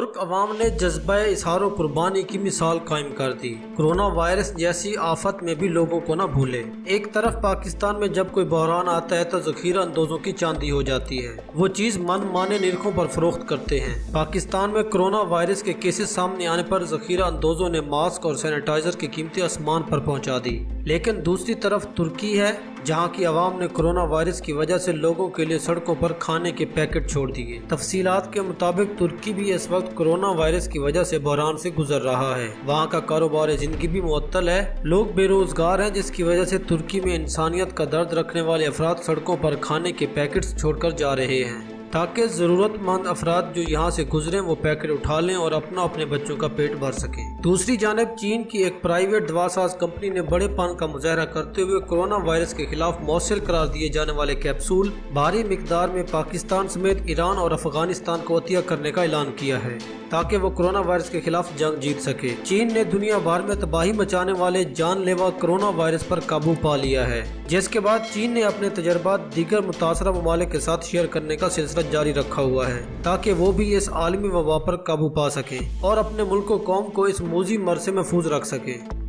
ترک عوام نے جذبہ اظہار و قربانی کی مثال قائم کر دی۔ کورونا وائرس جیسی آفت میں بھی لوگوں کو نہ بھولے۔ ایک طرف پاکستان میں جب کوئی بحران آتا ہے تو ذخیرہ اندوزوں کی چاندی ہو جاتی ہے، وہ چیز من مانے نرخوں پر فروخت کرتے ہیں۔ پاکستان میں کورونا وائرس کے کیسز سامنے آنے پر ذخیرہ اندوزوں نے ماسک اور سینیٹائزر کی قیمتیں آسمان پر پہنچا دی، لیکن دوسری طرف ترکی ہے جہاں کی عوام نے کورونا وائرس کی وجہ سے لوگوں کے لیے سڑکوں پر کھانے کے پیکٹ چھوڑ دیے۔ تفصیلات کے مطابق ترکی بھی اس وقت کورونا وائرس کی وجہ سے بحران سے گزر رہا ہے۔ وہاں کا کاروبار زندگی بھی معطل ہے، لوگ بے روزگار ہیں، جس کی وجہ سے ترکی میں انسانیت کا درد رکھنے والے افراد سڑکوں پر کھانے کے پیکٹس چھوڑ کر جا رہے ہیں تاکہ ضرورت مند افراد جو یہاں سے گزریں وہ پیکٹ اٹھا لیں اور اپنے بچوں کا پیٹ بھر سکیں۔ دوسری جانب چین کی ایک پرائیویٹ دوا ساز کمپنی نے بڑے پن کا مظاہرہ کرتے ہوئے کورونا وائرس کے خلاف مؤثر قرار دیے جانے والے کیپسول بھاری مقدار میں پاکستان سمیت ایران اور افغانستان کو عطیہ کرنے کا اعلان کیا ہے تاکہ وہ کورونا وائرس کے خلاف جنگ جیت سکے۔ چین نے دنیا بھر میں تباہی مچانے والے جان لیوا کورونا وائرس پر قابو پا لیا ہے، جس کے بعد چین نے اپنے تجربات دیگر متاثرہ ممالک کے ساتھ شیئر کرنے کا سلسلہ جاری رکھا ہوا ہے تاکہ وہ بھی اس عالمی وبا پر قابو پا سکیں اور اپنے ملک و قوم کو اس موذی مرض سے محفوظ رکھ سکیں۔